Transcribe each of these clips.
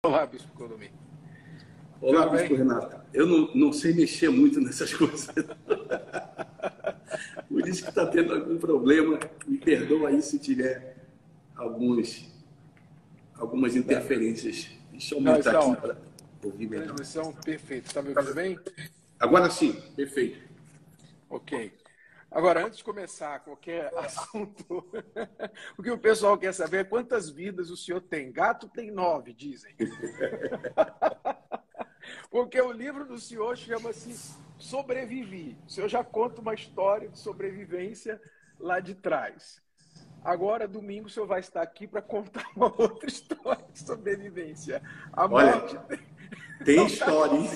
Olá, Bispo Colomi. Olá, Bispo Renato. Eu não sei mexer muito nessas coisas. Por isso que está tendo algum problema. Me perdoa aí se tiver algumas interferências. Deixa eu aumentar aqui para ouvir melhor. Transmissão perfeita. Está me ouvindo bem? Agora sim, perfeito. Ok. Agora, antes de começar qualquer assunto, o que o pessoal quer saber é quantas vidas o senhor tem. Gato tem 9, dizem. Porque o livro do senhor chama-se Sobrevivi. O senhor já conta uma história de sobrevivência lá de trás. Agora, domingo, o senhor vai estar aqui para contar uma outra história de sobrevivência. A morte tem história, hein?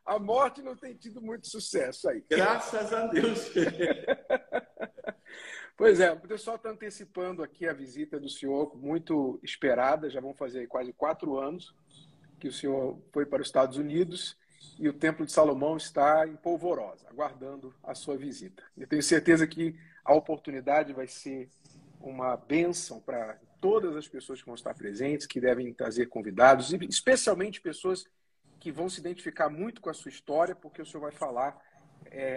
A morte não tem tido muito sucesso aí. Graças a Deus. Pois é, o pessoal está antecipando aqui a visita do senhor, muito esperada. Já vão fazer quase 4 anos que o senhor foi para os Estados Unidos e o Templo de Salomão está em polvorosa, aguardando a sua visita. Eu tenho certeza que a oportunidade vai ser uma bênção para todas as pessoas que vão estar presentes, que devem trazer convidados, e especialmente pessoas que vão se identificar muito com a sua história, porque o senhor vai falar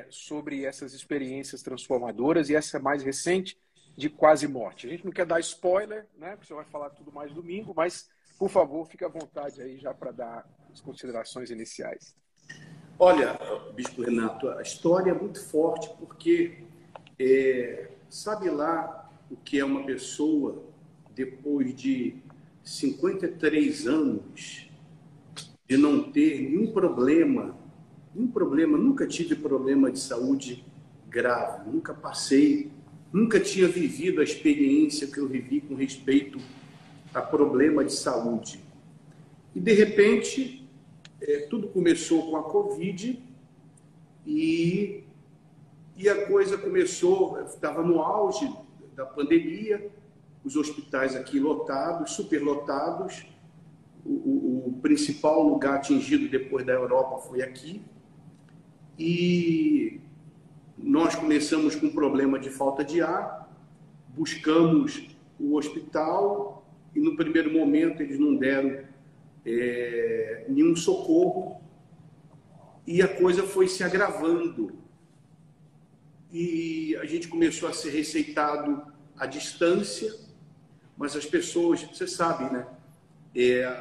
sobre essas experiências transformadoras e essa mais recente de quase morte. A gente não quer dar spoiler, né? Porque o senhor vai falar tudo mais domingo, mas, por favor, fique à vontade aí já para dar as considerações iniciais. Olha, Bispo Renato, a história é muito forte porque sabe lá o que é uma pessoa depois de 53 anos de não ter nenhum problema, nunca tive problema de saúde grave, nunca passei, nunca tinha vivido a experiência que eu vivi com respeito a problema de saúde. E, de repente, tudo começou com a Covid e a coisa começou, estava no auge da pandemia, os hospitais aqui lotados, superlotados. O principal lugar atingido depois da Europa foi aqui. E nós começamos com um problema de falta de ar, buscamos o hospital e no primeiro momento eles não deram nenhum socorro e a coisa foi se agravando. E a gente começou a ser receitado à distância, mas as pessoas, você sabe, né?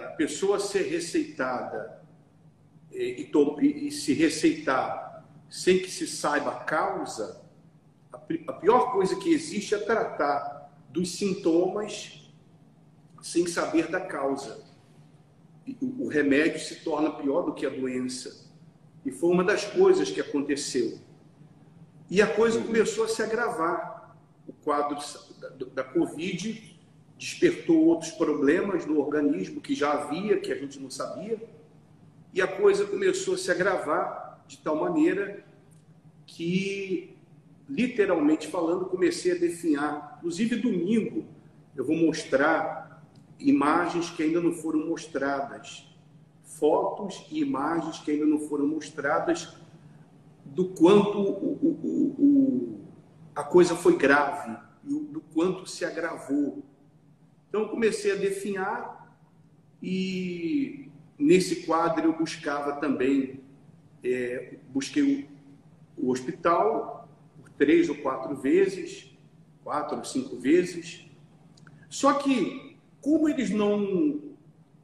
A pessoa ser receitada e se receitar sem que se saiba a causa, a pior coisa que existe é tratar dos sintomas sem saber da causa. O remédio se torna pior do que a doença. E foi uma das coisas que aconteceu. E a coisa começou a se agravar. O quadro da Covid despertou outros problemas no organismo que já havia, que a gente não sabia, e a coisa começou a se agravar de tal maneira que, literalmente falando, comecei a definhar. Inclusive, domingo, eu vou mostrar imagens que ainda não foram mostradas, fotos e imagens que ainda não foram mostradas do quanto a coisa foi grave e do quanto se agravou. Então, comecei a definhar e, nesse quadro, eu buscava também, busquei o hospital por 3 ou 4 vezes, 4 ou 5 vezes. Só que, como eles não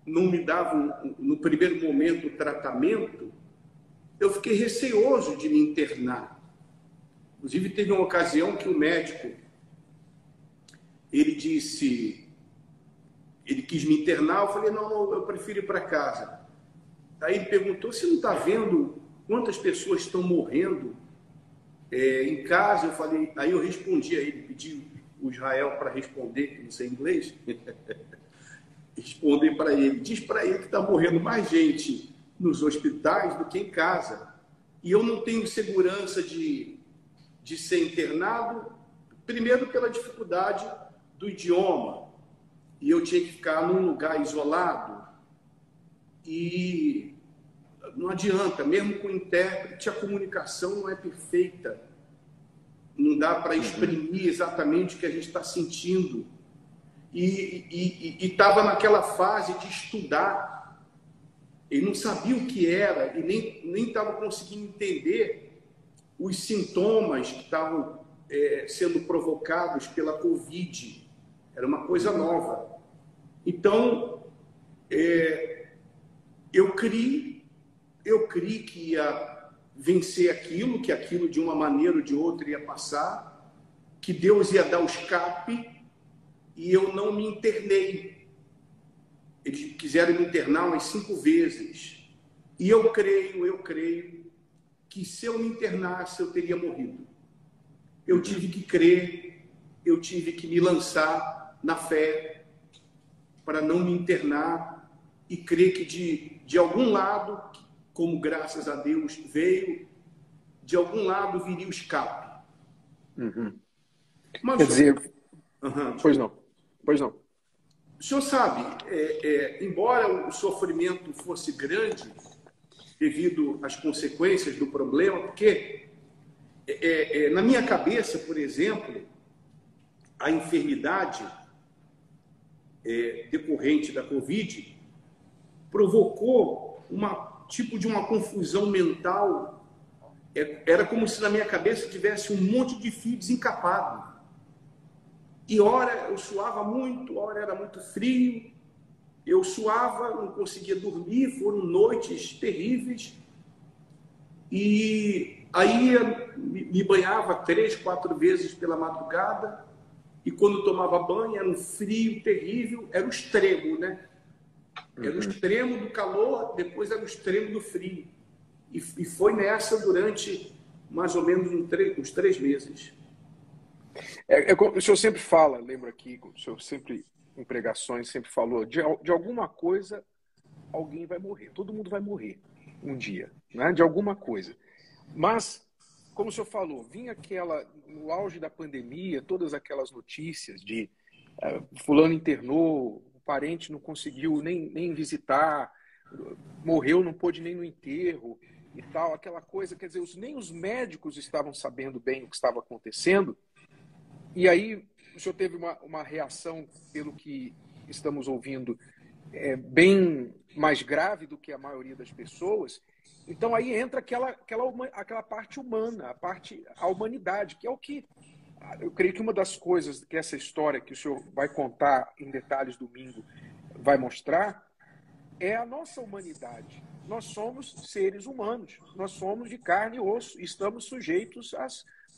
me davam, no primeiro momento, o tratamento, eu fiquei receoso de me internar. Inclusive, teve uma ocasião que o médico, ele quis me internar, eu falei, não, eu prefiro ir para casa. Aí ele perguntou, você não está vendo quantas pessoas estão morrendo em casa? Eu falei, aí eu respondi a ele, pedi o Israel para responder, que não sei inglês, responder para ele, diz para ele que está morrendo mais gente nos hospitais do que em casa. E eu não tenho segurança de ser internado, primeiro pela dificuldade do idioma, e eu tinha que ficar num lugar isolado, e não adianta, mesmo com o intérprete, a comunicação não é perfeita, não dá para exprimir exatamente o que a gente está sentindo. e estava naquela fase de estudar. Ele não sabia o que era e nem estava conseguindo entender os sintomas que estavam sendo provocados pela Covid. Era uma coisa nova. Então, eu criei que ia vencer aquilo, que aquilo de uma maneira ou de outra ia passar, que Deus ia dar o escape, e eu não me internei. Eles quiseram me internar umas 5 vezes. E eu creio que se eu me internasse, eu teria morrido. Eu tive que crer, eu tive que me lançar na fé para não me internar e crer que de algum lado, como graças a Deus veio, de algum lado viria o escape. Uhum. Mas, quer dizer... Uhum. Pois não. O senhor sabe, embora o sofrimento fosse grande, devido às consequências do problema, porque na minha cabeça, por exemplo, a enfermidade decorrente da Covid provocou tipo de uma confusão mental. Era como se na minha cabeça tivesse um monte de fio desencapado. E ora eu suava muito, ora era muito frio. Eu suava, não conseguia dormir, foram noites terríveis. E aí me banhava 3, 4 vezes pela madrugada. E quando tomava banho, era um frio terrível, era o extremo, né? Era o extremo do calor, depois era o extremo do frio. E foi nessa durante mais ou menos uns 3 meses. O senhor sempre fala, lembro aqui, o senhor sempre, em pregações, sempre falou, de alguma coisa, alguém vai morrer. Todo mundo vai morrer um dia, né? De alguma coisa. Mas, como o senhor falou, vinha no auge da pandemia, todas aquelas notícias de fulano internou, o parente não conseguiu nem visitar, morreu, não pôde nem no enterro e tal, aquela coisa, quer dizer, nem os médicos estavam sabendo bem o que estava acontecendo. E aí o senhor teve uma reação, pelo que estamos ouvindo, bem mais grave do que a maioria das pessoas. Então aí entra aquela parte humana, a humanidade, que é o que eu creio que uma das coisas que essa história que o senhor vai contar em detalhes domingo vai mostrar é a nossa humanidade. Nós somos seres humanos, nós somos de carne e osso, estamos sujeitos a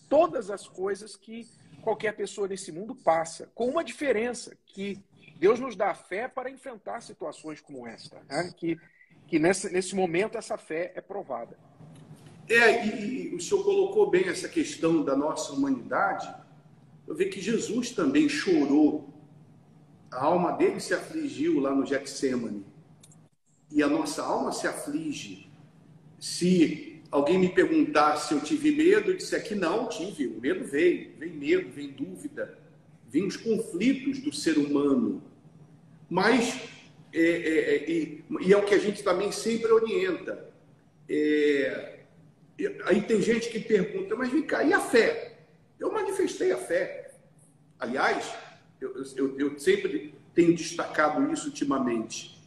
todas as coisas que qualquer pessoa nesse mundo passa, com uma diferença, que Deus nos dá a fé para enfrentar situações como esta, né? Que nesse momento essa fé é provada. E o senhor colocou bem essa questão da nossa humanidade. Eu vejo que Jesus também chorou, a alma dele se afligiu lá no Getsêmani, e a nossa alma se aflige. Se alguém me perguntar se eu tive medo, eu disser que não, tive. O medo vem medo, vem dúvida, vem os conflitos do ser humano. Mas, é o que a gente também sempre orienta. Aí tem gente que pergunta, mas vem cá, e a fé? Eu manifestei a fé. Aliás, eu sempre tenho destacado isso ultimamente.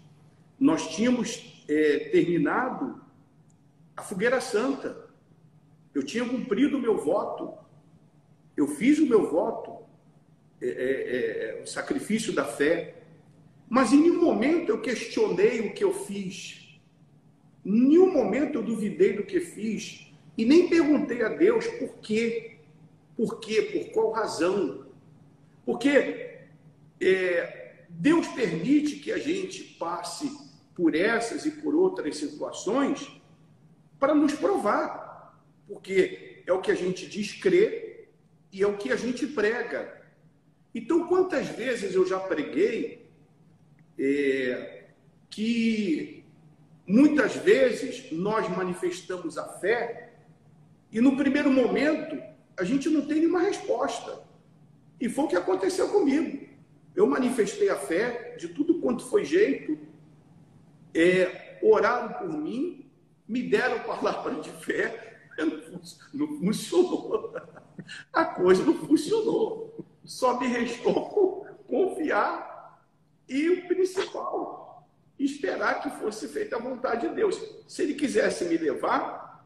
Nós tínhamos terminado a fogueira santa. Eu tinha cumprido o meu voto. Eu fiz o meu voto, o sacrifício da fé. Mas em nenhum momento eu questionei o que eu fiz. Em nenhum momento eu duvidei do que fiz. E nem perguntei a Deus por quê. Por quê? Por qual razão? Porque Deus permite que a gente passe por essas e por outras situações para nos provar, porque é o que a gente diz crer e é o que a gente prega. Então, quantas vezes eu já preguei que muitas vezes nós manifestamos a fé e no primeiro momento a gente não tem nenhuma resposta. E foi o que aconteceu comigo. Eu manifestei a fé de tudo quanto foi jeito, oraram por mim, me deram palavra de fé, não funcionou. A coisa não funcionou. Só me restou confiar confiar e o principal, esperar que fosse feita a vontade de Deus. Se ele quisesse me levar,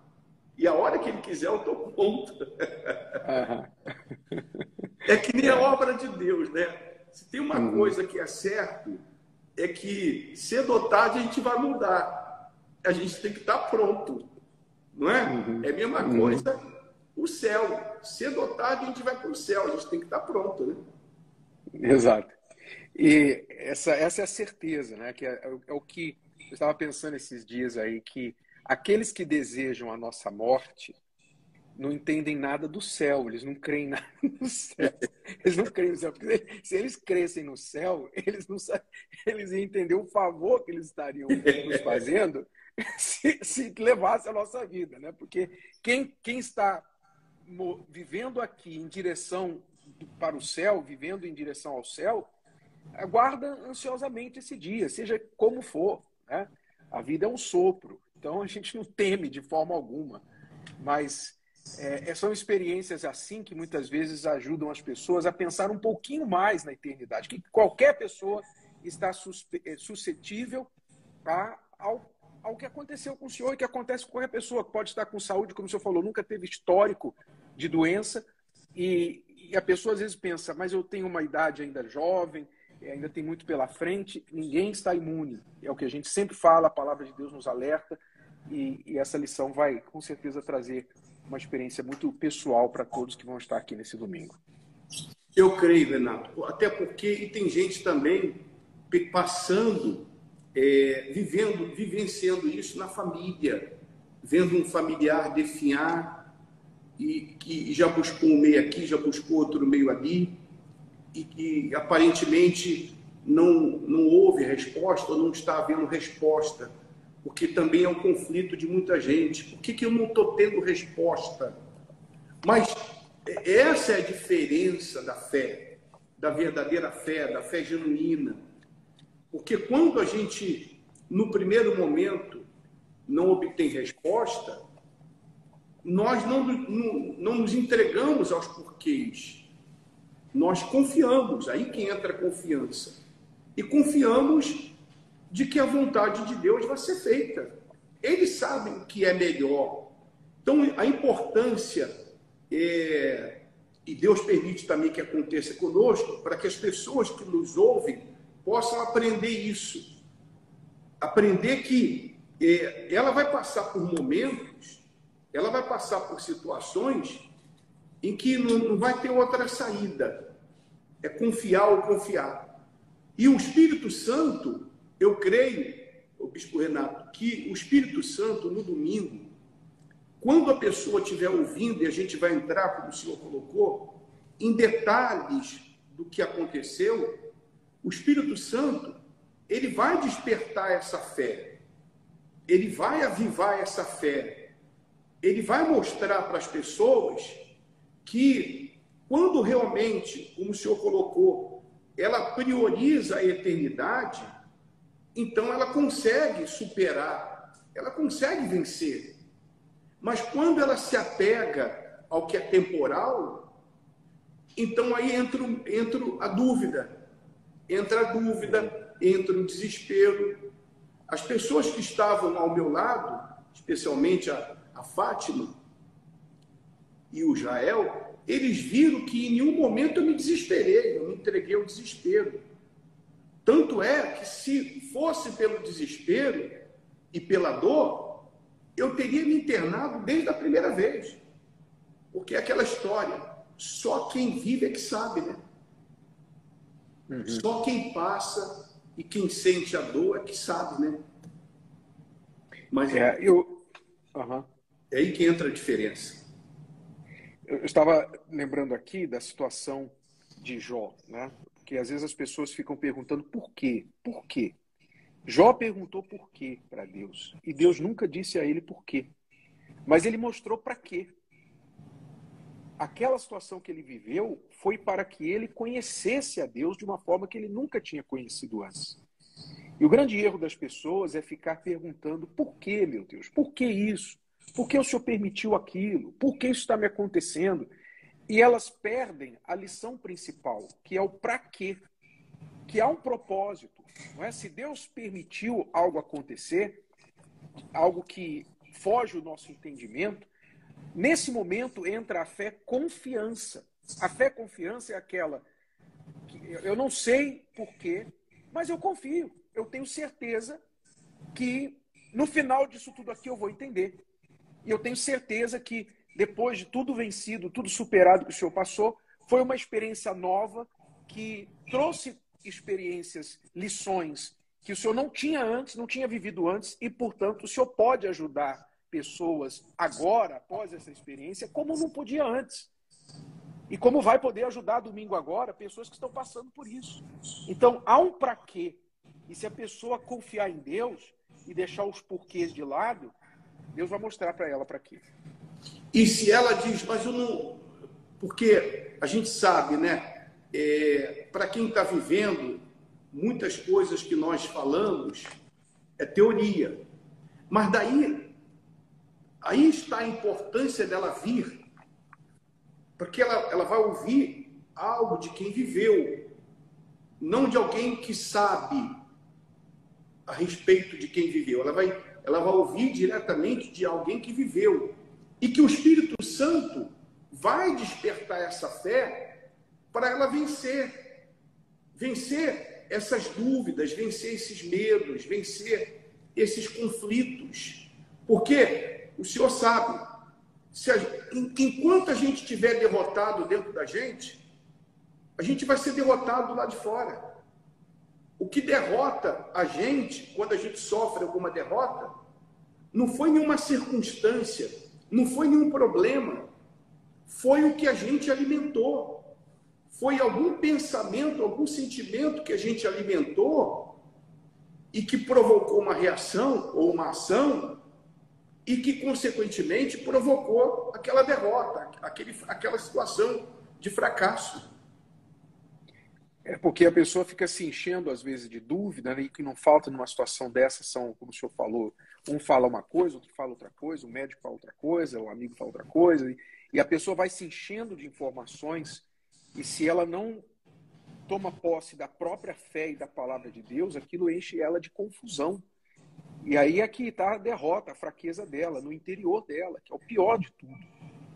e a hora que ele quiser, eu estou pronto. É que nem a obra de Deus, né? Se tem uma coisa que é certo, é que cedo ou tarde a gente vai mudar. A gente tem que estar pronto, não é? É a mesma coisa o céu. Cedo ou tarde a gente vai para o céu, a gente tem que estar pronto, né? Exato. E essa é a certeza, né? Que é o que eu estava pensando esses dias aí, que aqueles que desejam a nossa morte não entendem nada do céu, eles não creem nada no céu. Eles não creem no céu, porque se eles crescem no céu, eles iam entender o favor que eles estariam nos fazendo se levasse a nossa vida, né? Porque quem está vivendo aqui em direção para o céu, vivendo em direção ao céu, aguarda ansiosamente esse dia, seja como for, né? A vida é um sopro, então a gente não teme de forma alguma, mas são experiências assim que muitas vezes ajudam as pessoas a pensar um pouquinho mais na eternidade, que qualquer pessoa está suscetível ao que aconteceu com o senhor e que acontece com qualquer pessoa, que pode estar com saúde, como o senhor falou, nunca teve histórico de doença, e a pessoa às vezes pensa, mas eu tenho uma idade ainda jovem, ainda tem muito pela frente, ninguém está imune. É o que a gente sempre fala, a palavra de Deus nos alerta, e essa lição vai com certeza trazer uma experiência muito pessoal para todos que vão estar aqui nesse domingo. Eu creio, Renato, até porque tem gente também passando, vivenciando isso na família, vendo um familiar definhar e que já buscou um meio aqui, já buscou outro meio ali, e que aparentemente não houve resposta, ou não está havendo resposta, porque também é um conflito de muita gente. Por que eu não estou tendo resposta? Mas essa é a diferença da fé, da verdadeira fé, da fé genuína. Porque quando a gente, no primeiro momento, não obtém resposta, nós não nos entregamos aos porquês. Nós confiamos, aí que entra a confiança. E confiamos de que a vontade de Deus vai ser feita. Eles sabem o que é melhor. Então, a importância, e Deus permite também que aconteça conosco, para que as pessoas que nos ouvem possam aprender isso. Aprender que ela vai passar por momentos, ela vai passar por situações em que não vai ter outra saída. É confiar ou confiar. E o Espírito Santo, eu creio, o Bispo Renato, que o Espírito Santo, no domingo, quando a pessoa estiver ouvindo, e a gente vai entrar, como o senhor colocou, em detalhes do que aconteceu, o Espírito Santo, ele vai despertar essa fé, ele vai avivar essa fé, ele vai mostrar para as pessoas que, quando realmente, como o senhor colocou, ela prioriza a eternidade, então ela consegue superar, ela consegue vencer. Mas quando ela se apega ao que é temporal, então aí entra a dúvida. Entra o desespero. As pessoas que estavam ao meu lado, especialmente a Fátima e o Jael, eles viram que em nenhum momento eu me desesperei, eu me entreguei ao desespero. Tanto é que se fosse pelo desespero e pela dor, eu teria me internado desde a primeira vez. Porque é aquela história, só quem vive é que sabe, né? Só quem passa e quem sente a dor é que sabe, né? Mas é aí que entra a diferença. Eu estava lembrando aqui da situação de Jó, né? Porque às vezes as pessoas ficam perguntando por quê? Por quê? Jó perguntou por quê para Deus. E Deus nunca disse a ele por quê. Mas ele mostrou para quê. Aquela situação que ele viveu foi para que ele conhecesse a Deus de uma forma que ele nunca tinha conhecido antes. E o grande erro das pessoas é ficar perguntando por quê, meu Deus? Por que isso? Por que o Senhor permitiu aquilo? Por que isso está me acontecendo? E elas perdem a lição principal, que é o para quê. que há um propósito, não é? Se Deus permitiu algo acontecer, algo que foge do nosso entendimento, nesse momento entra a fé confiança. A fé confiança é aquela que eu não sei porquê, mas eu confio. Eu tenho certeza que no final disso tudo aqui eu vou entender. E eu tenho certeza que depois de tudo vencido, tudo superado que o Senhor passou, foi uma experiência nova que trouxe experiências, lições que o Senhor não tinha antes, não tinha vivido antes, e, portanto, o Senhor pode ajudar pessoas agora, após essa experiência, como não podia antes. E como vai poder ajudar domingo agora pessoas que estão passando por isso. Então, há um para quê. E se a pessoa confiar em Deus e deixar os porquês de lado, Deus vai mostrar para ela para quê. E se ela diz, mas eu não... Porque a gente sabe, né? Para quem está vivendo, muitas coisas que nós falamos é teoria. Mas aí está a importância dela vir. Porque ela vai ouvir algo de quem viveu. Não de alguém que sabe a respeito de quem viveu. Ela vai ouvir diretamente de alguém que viveu. E que o Espírito Santo vai despertar essa fé para ela vencer. Vencer essas dúvidas, vencer esses medos, vencer esses conflitos. Porque o Senhor sabe, enquanto a gente estiver derrotado dentro da gente, a gente vai ser derrotado lá de fora. O que derrota a gente, quando a gente sofre alguma derrota, não foi nenhuma circunstância, não foi nenhum problema, foi o que a gente alimentou. Foi algum pensamento, algum sentimento que a gente alimentou e que provocou uma reação ou uma ação e que, consequentemente, provocou aquela derrota, aquela situação de fracasso. É porque a pessoa fica se enchendo, às vezes, de dúvida, né? E que não falta numa situação dessa são, como o senhor falou, um fala uma coisa, outro fala outra coisa, o médico fala outra coisa, o amigo fala outra coisa, e a pessoa vai se enchendo de informações, e se ela não toma posse da própria fé e da palavra de Deus, aquilo enche ela de confusão. E aí é que está a derrota, a fraqueza dela, no interior dela, que é o pior de tudo.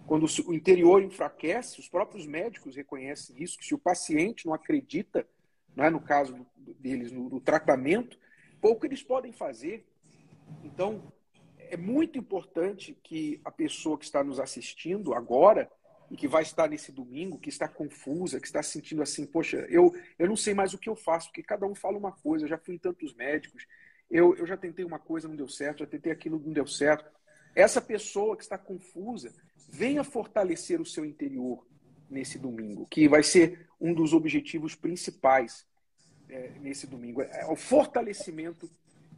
Quando o interior enfraquece, os próprios médicos reconhecem isso, que se o paciente não acredita, né, no caso deles, no tratamento, pouco eles podem fazer. Então, é muito importante que a pessoa que está nos assistindo agora, e que vai estar nesse domingo, que está confusa, que está sentindo assim, poxa, eu não sei mais o que eu faço, porque cada um fala uma coisa, eu já fui em tantos médicos, eu já tentei uma coisa, não deu certo, já tentei aquilo, não deu certo. Essa pessoa que está confusa, venha fortalecer o seu interior nesse domingo, que vai ser um dos objetivos principais nesse domingo. É o fortalecimento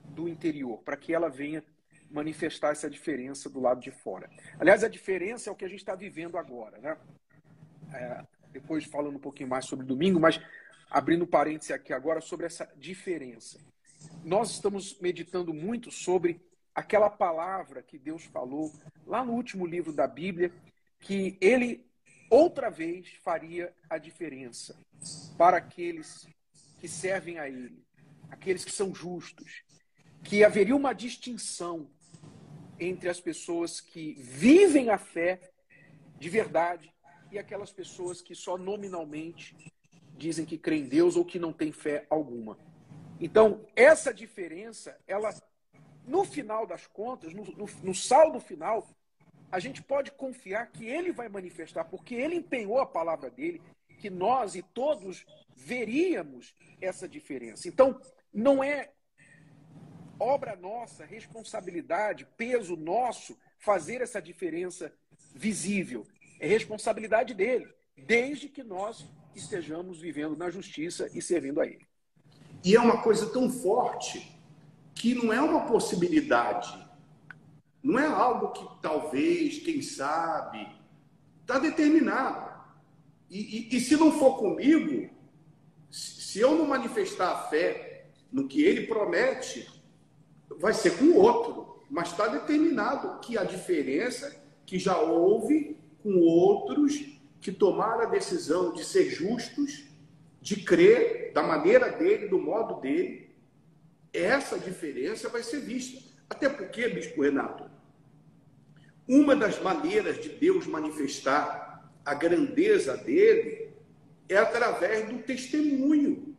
do interior, para que ela venha manifestar essa diferença do lado de fora. Aliás, a diferença é o que a gente está vivendo agora, né? Depois falando um pouquinho mais sobre domingo, mas abrindo parênteses aqui agora sobre essa diferença. Nós estamos meditando muito sobre aquela palavra que Deus falou lá no último livro da Bíblia, que ele outra vez faria a diferença para aqueles que servem a ele, aqueles que são justos, que haveria uma distinção entre as pessoas que vivem a fé de verdade e aquelas pessoas que só nominalmente dizem que creem em Deus ou que não têm fé alguma. Então, essa diferença, ela, no final das contas, no saldo final, a gente pode confiar que ele vai manifestar, porque ele empenhou a palavra dele, que nós e todos veríamos essa diferença. Então, não é obra nossa, responsabilidade, peso nosso, fazer essa diferença visível. É responsabilidade dele, desde que nós estejamos vivendo na justiça e servindo a ele. E é uma coisa tão forte que não é uma possibilidade. Não é algo que talvez, quem sabe, está determinado. E se não for comigo, se eu não manifestar a fé no que ele promete, vai ser com o outro. Mas está determinado que a diferença que já houve com outros que tomaram a decisão de ser justos, de crer da maneira dele, do modo dele, essa diferença vai ser vista. Até porque, Bispo Renato, uma das maneiras de Deus manifestar a grandeza dele é através do testemunho,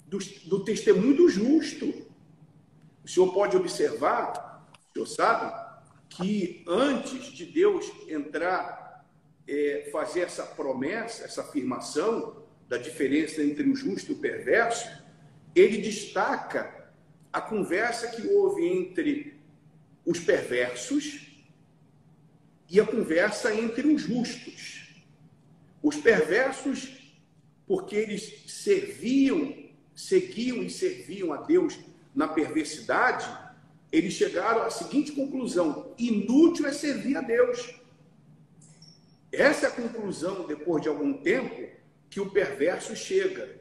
do testemunho do justo. O senhor pode observar, o senhor sabe, que antes de Deus entrar, fazer essa promessa, essa afirmação da diferença entre o justo e o perverso, ele destaca a conversa que houve entre os perversos e a conversa entre os justos. Os perversos, porque eles seguiam e serviam a Deus na perversidade, eles chegaram à seguinte conclusão: inútil é servir a Deus. Essa é a conclusão, depois de algum tempo, que o perverso chega.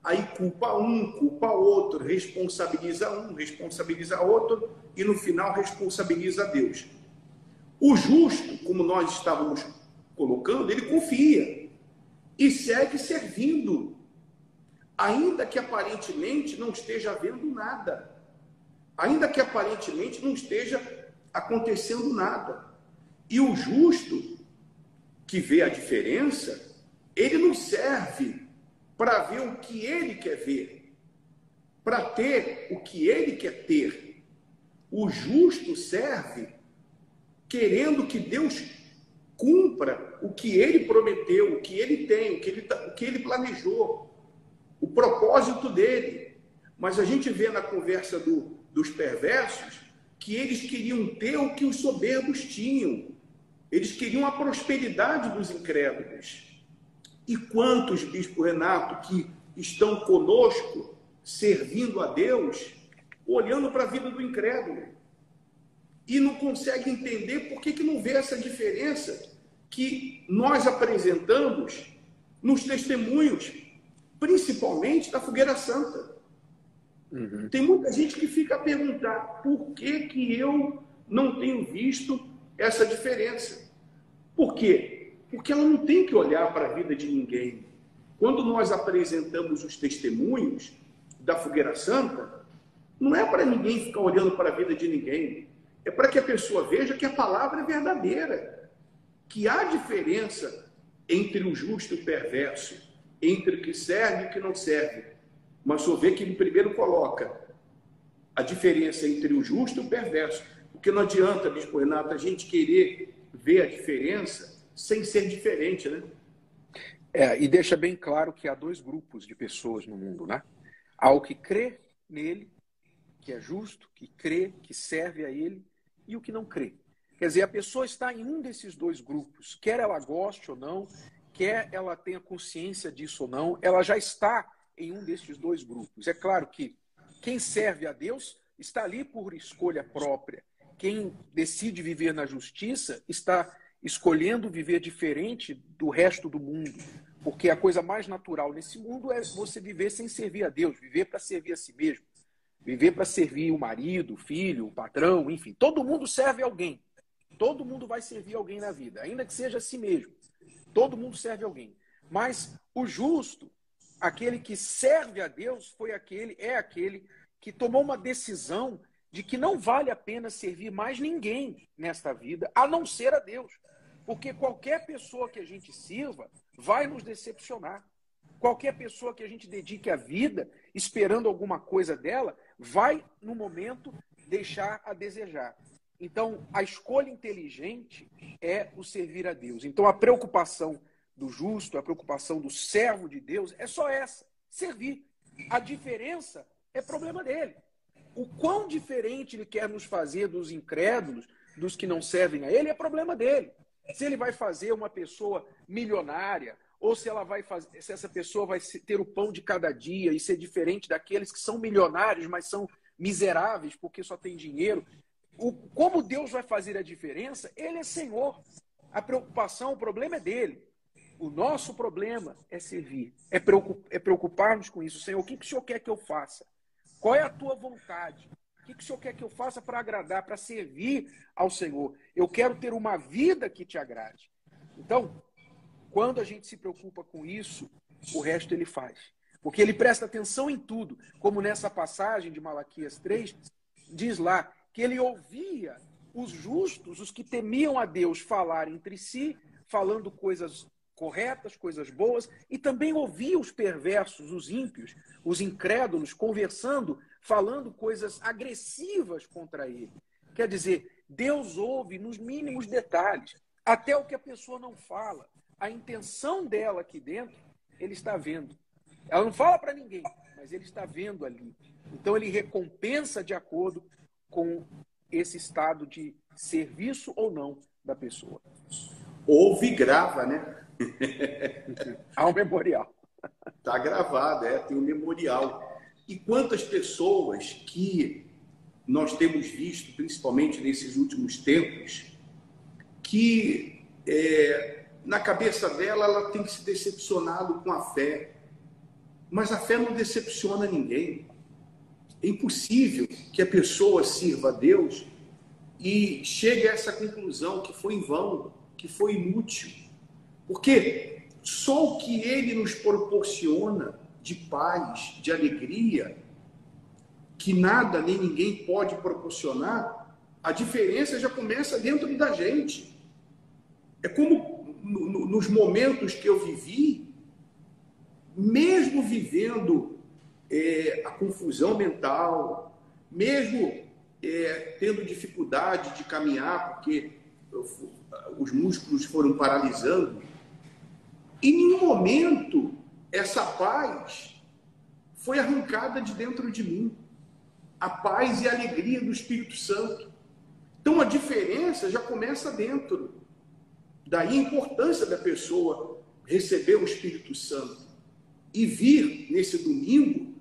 Aí culpa um, culpa outro, responsabiliza um, responsabiliza outro, e no final responsabiliza a Deus. O justo, como nós estávamos colocando, ele confia e segue servindo, ainda que aparentemente não esteja havendo nada, ainda que aparentemente não esteja acontecendo nada. E o justo, que vê a diferença, ele não serve para ver o que ele quer ver, para ter o que ele quer ter. O justo serve querendo que Deus cumpra o que ele prometeu, o que ele tem, o que ele planejou, o propósito dele. Mas a gente vê na conversa dos perversos que eles queriam ter o que os soberbos tinham. Eles queriam a prosperidade dos incrédulos. E quantos, Bispo Renato, que estão conosco, servindo a Deus, olhando para a vida do incrédulo, e não conseguem entender por que não vê essa diferença que nós apresentamos nos testemunhos, principalmente da Fogueira Santa. Uhum. Tem muita gente que fica a perguntar por que eu não tenho visto essa diferença. Por quê? Porque ela não tem que olhar para a vida de ninguém. Quando nós apresentamos os testemunhos da Fogueira Santa, não é para ninguém ficar olhando para a vida de ninguém. É para que a pessoa veja que a palavra é verdadeira, que há diferença entre o justo e o perverso, entre o que serve e o que não serve. Mas só vê que ele primeiro coloca a diferença entre o justo e o perverso. Porque não adianta, Bispo Renato, a gente querer ver a diferença sem ser diferente, né? E deixa bem claro que há dois grupos de pessoas no mundo, né? Há o que crê nele, que é justo, que crê, que serve a ele, e o que não crê. Quer dizer, a pessoa está em um desses dois grupos, quer ela goste ou não, quer ela tenha consciência disso ou não, ela já está em um desses dois grupos. É claro que quem serve a Deus está ali por escolha própria. Quem decide viver na justiça está escolhendo viver diferente do resto do mundo. Porque a coisa mais natural nesse mundo é você viver sem servir a Deus, viver para servir a si mesmo. Viver para servir o marido, o filho, o patrão, enfim. Todo mundo serve alguém. Todo mundo vai servir alguém na vida, ainda que seja a si mesmo. Todo mundo serve alguém. Mas o justo, aquele que serve a Deus, é aquele que tomou uma decisão de que não vale a pena servir mais ninguém nesta vida, a não ser a Deus. Porque qualquer pessoa que a gente sirva vai nos decepcionar. Qualquer pessoa que a gente dedique a vida esperando alguma coisa dela vai, no momento, deixar a desejar. Então, a escolha inteligente é o servir a Deus. Então, a preocupação do justo, a preocupação do servo de Deus é só essa, servir. A diferença é problema dele. O quão diferente ele quer nos fazer dos incrédulos, dos que não servem a ele, é problema dele. Se ele vai fazer uma pessoa milionária, ou se essa pessoa vai ter o pão de cada dia e ser diferente daqueles que são milionários, mas são miseráveis porque só tem dinheiro. Como Deus vai fazer a diferença? Ele é Senhor. A preocupação, o problema é dele. O nosso problema é servir, é preocupar-nos com isso. Senhor, o que o Senhor quer que eu faça? Qual é a tua vontade? O que o Senhor quer que eu faça para agradar, para servir ao Senhor? Eu quero ter uma vida que te agrade. Então, quando a gente se preocupa com isso, o resto ele faz. porque ele presta atenção em tudo, como nessa passagem de Malaquias 3, diz lá que ele ouvia os justos, os que temiam a Deus, falar entre si, falando coisas corretas, coisas boas, e também ouvia os perversos, os ímpios, os incrédulos, conversando, falando coisas agressivas contra ele. Quer dizer, Deus ouve nos mínimos detalhes, até o que a pessoa não fala. A intenção dela aqui dentro, ele está vendo. Ela não fala para ninguém, mas ele está vendo ali. Então ele recompensa de acordo com esse estado de serviço ou não da pessoa. Ouve e grava, né? Há um memorial. Está gravado, tem um memorial. E quantas pessoas que nós temos visto, principalmente nesses últimos tempos, que na cabeça dela ela tem se decepcionado com a fé. Mas a fé não decepciona ninguém. É impossível que a pessoa sirva a Deus e chegue a essa conclusão que foi em vão, que foi inútil. Porque só o que ele nos proporciona de paz, de alegria, que nada nem ninguém pode proporcionar, a diferença já começa dentro da gente. É como nos momentos que eu vivi, mesmo vivendo a confusão mental, mesmo tendo dificuldade de caminhar, porque os músculos foram paralisando, em nenhum momento essa paz foi arrancada de dentro de mim. A paz e a alegria do Espírito Santo. Então a diferença já começa dentro. Daí a importância da pessoa receber o Espírito Santo e vir nesse domingo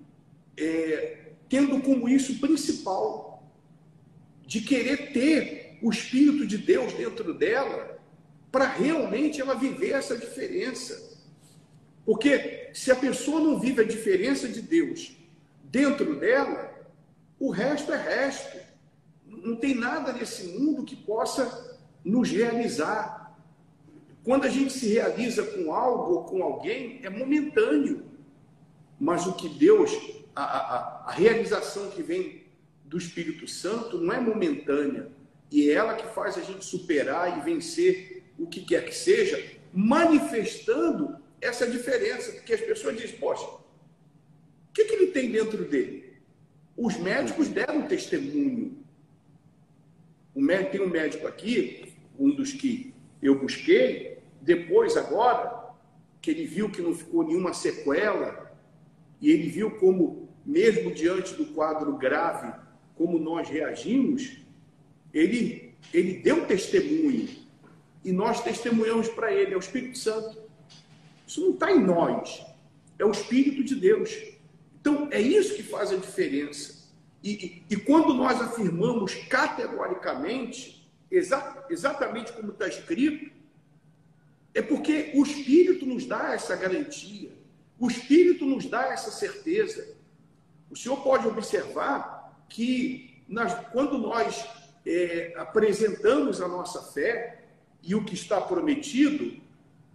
tendo como isso principal, de querer ter o Espírito de Deus dentro dela para realmente ela viver essa diferença. Porque se a pessoa não vive a diferença de Deus dentro dela, o resto é resto. Não tem nada nesse mundo que possa nos realizar. Quando a gente se realiza com algo ou com alguém, é momentâneo. Mas o que Deus, a realização que vem do Espírito Santo não é momentânea. E é ela que faz a gente superar e vencer o que quer que seja, manifestando essa diferença. Porque as pessoas dizem, poxa, o que ele tem dentro dele? Os médicos deram testemunho. Tem um médico aqui, um dos que eu busquei, depois agora, que ele viu que não ficou nenhuma sequela, e ele viu como, mesmo diante do quadro grave, como nós reagimos, ele deu testemunho, e nós testemunhamos para ele, é o Espírito Santo. Isso não está em nós, é o Espírito de Deus. Então, é isso que faz a diferença. E quando nós afirmamos categoricamente, exatamente como está escrito, é porque o Espírito nos dá essa garantia, o Espírito nos dá essa certeza. O senhor pode observar que quando nós apresentamos a nossa fé e o que está prometido,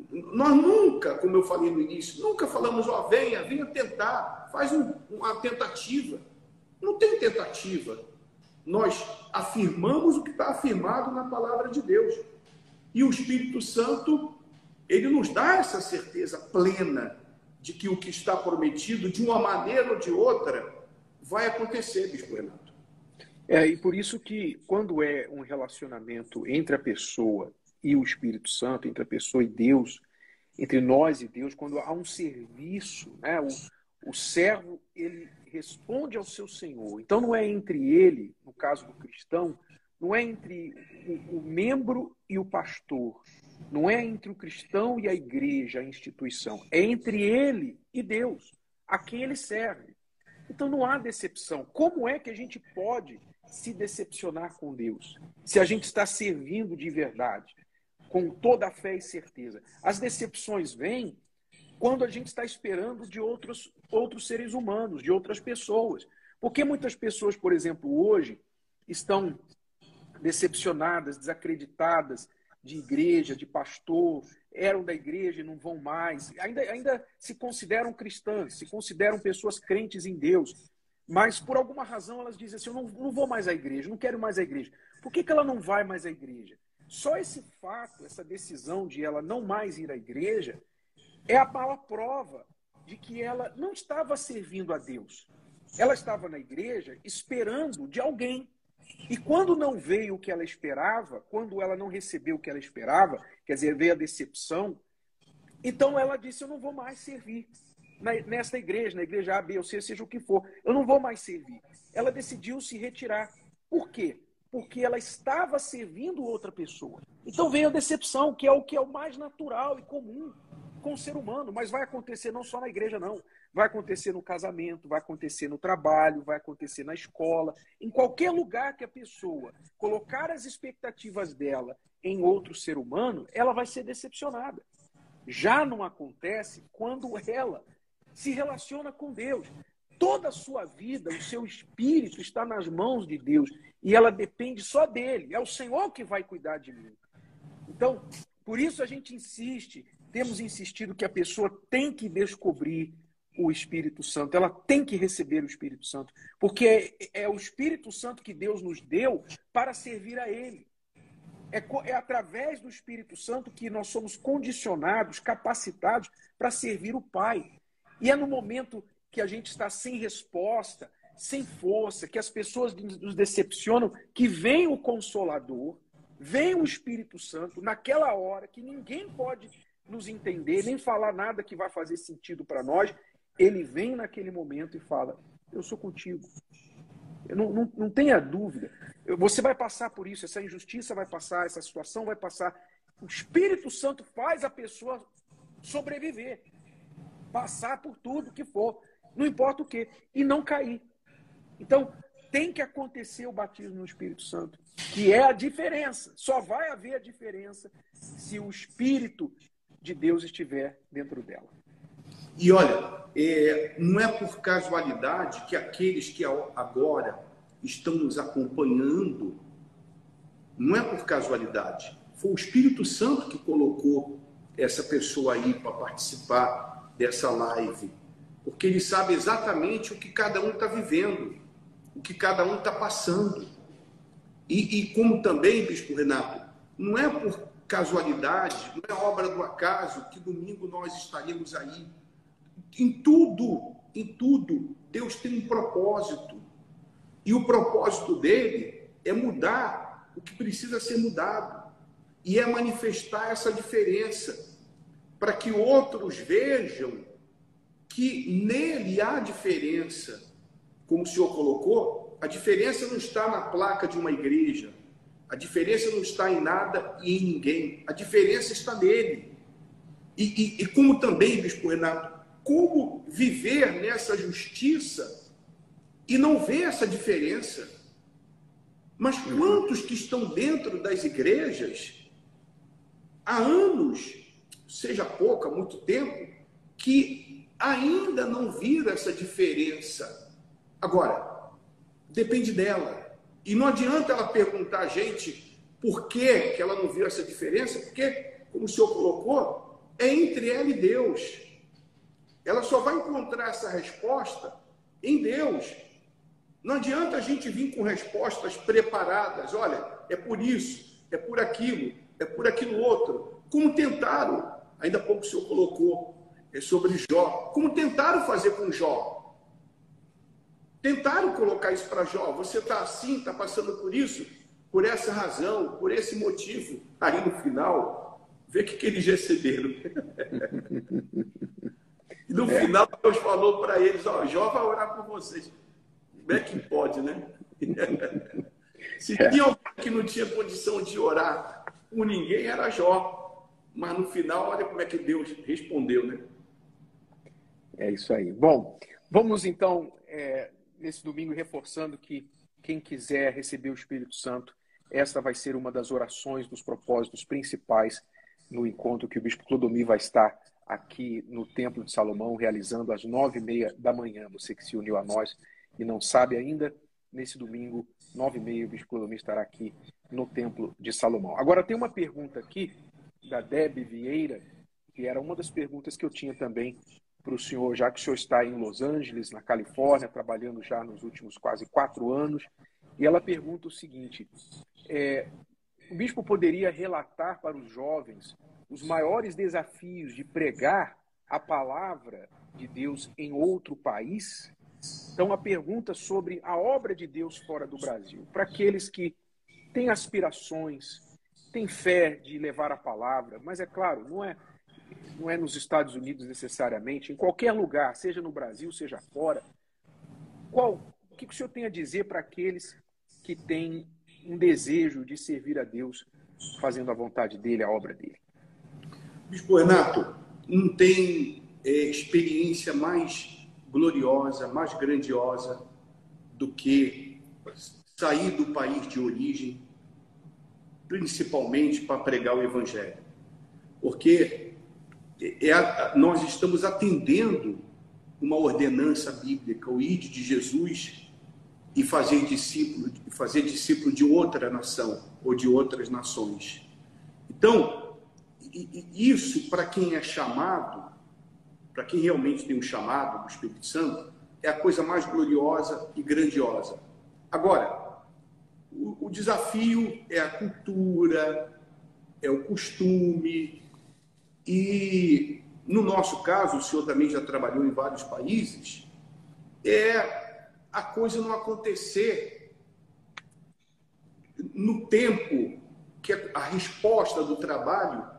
nós nunca, como eu falei no início, nunca falamos, venha tentar, faz uma tentativa. Não tem tentativa. Nós afirmamos o que está afirmado na palavra de Deus. E o Espírito Santo, ele nos dá essa certeza plena de que o que está prometido, de uma maneira ou de outra, vai acontecer, Bispo Renato. E por isso que, quando é um relacionamento entre a pessoa e o Espírito Santo, entre a pessoa e Deus, entre nós e Deus, quando há um serviço, né, o servo, ele responde ao seu Senhor. Então não é entre ele, no caso do cristão, não é entre o membro e o pastor, não é entre o cristão e a igreja, a instituição, é entre ele e Deus, a quem ele serve. Então não há decepção. Como é que a gente pode se decepcionar com Deus, se a gente está servindo de verdade, com toda a fé e certeza? As decepções vêm quando a gente está esperando de outros seres humanos, de outras pessoas. Porque muitas pessoas, por exemplo, hoje, estão decepcionadas, desacreditadas de igreja, de pastor, eram da igreja e não vão mais, ainda se consideram cristãs, se consideram pessoas crentes em Deus, mas por alguma razão elas dizem assim, eu não vou mais à igreja, não quero mais à igreja. Por que ela não vai mais à igreja? Só esse fato, essa decisão de ela não mais ir à igreja, é a maior prova de que ela não estava servindo a Deus. Ela estava na igreja esperando de alguém. E quando não veio o que ela esperava, quando ela não recebeu o que ela esperava, quer dizer, veio a decepção, então ela disse, eu não vou mais servir nesta igreja, na igreja A, B ou C, seja o que for. Eu não vou mais servir. Ela decidiu se retirar. Por quê? Porque ela estava servindo outra pessoa. Então veio a decepção, que é o mais natural e comum com o ser humano, mas vai acontecer não só na igreja, não. Vai acontecer no casamento, vai acontecer no trabalho, vai acontecer na escola, em qualquer lugar que a pessoa colocar as expectativas dela em outro ser humano, ela vai ser decepcionada. Já não acontece quando ela se relaciona com Deus. Toda a sua vida, o seu espírito está nas mãos de Deus e ela depende só dele. É o Senhor que vai cuidar de mim. Então, por isso a gente insiste, temos insistido que a pessoa tem que descobrir o Espírito Santo, ela tem que receber o Espírito Santo, porque é o Espírito Santo que Deus nos deu para servir a Ele. É através do Espírito Santo que nós somos condicionados, capacitados para servir o Pai. E é no momento que a gente está sem resposta, sem força, que as pessoas nos decepcionam, que vem o Consolador, vem o Espírito Santo, naquela hora que ninguém pode nos entender, nem falar nada que vai fazer sentido para nós, ele vem naquele momento e fala, eu sou contigo. Não tenha dúvida. Você vai passar por isso, essa injustiça vai passar, essa situação vai passar. O Espírito Santo faz a pessoa sobreviver, passar por tudo que for, não importa o quê, e não cair. Então, tem que acontecer o batismo no Espírito Santo, que é a diferença. Só vai haver a diferença se o Espírito de Deus estiver dentro dela. E olha, não é por casualidade que aqueles que agora estão nos acompanhando, não é por casualidade. Foi o Espírito Santo que colocou essa pessoa aí para participar dessa live. Porque ele sabe exatamente o que cada um está vivendo, o que cada um está passando. E como também, Bispo Renato, não é por casualidade, não é obra do acaso que domingo nós estaremos aí. Em tudo, Deus tem um propósito. E o propósito dele é mudar o que precisa ser mudado. E é manifestar essa diferença, para que outros vejam que nele há diferença. Como o senhor colocou, a diferença não está na placa de uma igreja. A diferença não está em nada e em ninguém. A diferença está nele. E como também, Bispo Renato, como viver nessa justiça e não ver essa diferença? Mas quantos que estão dentro das igrejas há anos, seja pouco, há muito tempo, que ainda não viram essa diferença? Agora, depende dela. E não adianta ela perguntar a gente por que ela não viu essa diferença, porque, como o senhor colocou, é entre ela e Deus. Ela só vai encontrar essa resposta em Deus. Não adianta a gente vir com respostas preparadas. Olha, é por isso, é por aquilo outro. Como tentaram, ainda há pouco o senhor colocou sobre Jó, como tentaram fazer com Jó. Tentaram colocar isso para Jó. Você está assim, está passando por isso, por essa razão, por esse motivo. Aí no final, vê o que eles receberam. E no final, Deus falou para eles, Jó vai orar por vocês. Como é que pode, né? Se tinha alguém que não tinha condição de orar por ninguém, era Jó. Mas no final, olha como é que Deus respondeu, né? É isso aí. Bom, vamos então, nesse domingo, reforçando que quem quiser receber o Espírito Santo, esta vai ser uma das orações, dos propósitos principais no encontro que o Bispo Clodomir vai estar aqui no Templo de Salomão, realizando às 9h30 da manhã. Você que se uniu a nós e não sabe ainda, nesse domingo, 9h30, o Bispo Clodomir estará aqui no Templo de Salomão. Agora, tem uma pergunta aqui da Deb Vieira, que era uma das perguntas que eu tinha também para o senhor, já que o senhor está em Los Angeles, na Califórnia, trabalhando já nos últimos quase 4 anos, e ela pergunta o seguinte: o bispo poderia relatar para os jovens os maiores desafios de pregar a palavra de Deus em outro país? Então, a pergunta sobre a obra de Deus fora do Brasil, para aqueles que têm aspirações, têm fé de levar a palavra, mas é claro, não é nos Estados Unidos necessariamente, em qualquer lugar, seja no Brasil, seja fora. O que o senhor tem a dizer para aqueles que têm um desejo de servir a Deus, fazendo a vontade dele, a obra dele? Bispo Renato, não tem experiência mais gloriosa, mais grandiosa do que sair do país de origem, principalmente para pregar o Evangelho. Porque nós estamos atendendo uma ordenança bíblica, o ide de Jesus, e fazer discípulo de outra nação ou de outras nações. Então, isso para quem é chamado, para quem realmente tem um chamado do Espírito Santo, é a coisa mais gloriosa e grandiosa. Agora, o desafio é a cultura, é o costume, e no nosso caso, o senhor também já trabalhou em vários países, a coisa não acontecer no tempo que a resposta do trabalho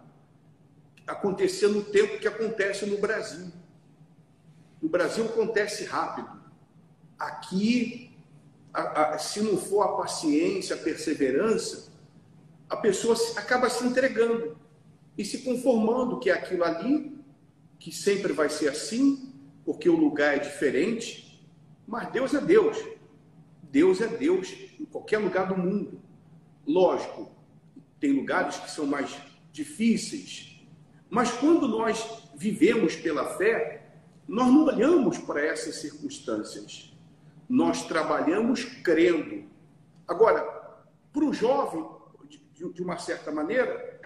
acontecer no tempo que acontece no Brasil. No Brasil acontece rápido. Aqui, se não for a paciência, a perseverança, a pessoa acaba se entregando e se conformando que é aquilo ali, que sempre vai ser assim, porque o lugar é diferente. Mas Deus é Deus. Deus é Deus em qualquer lugar do mundo. Lógico, tem lugares que são mais difíceis, mas quando nós vivemos pela fé, nós não olhamos para essas circunstâncias. Nós trabalhamos crendo. Agora, para o jovem, de uma certa maneira,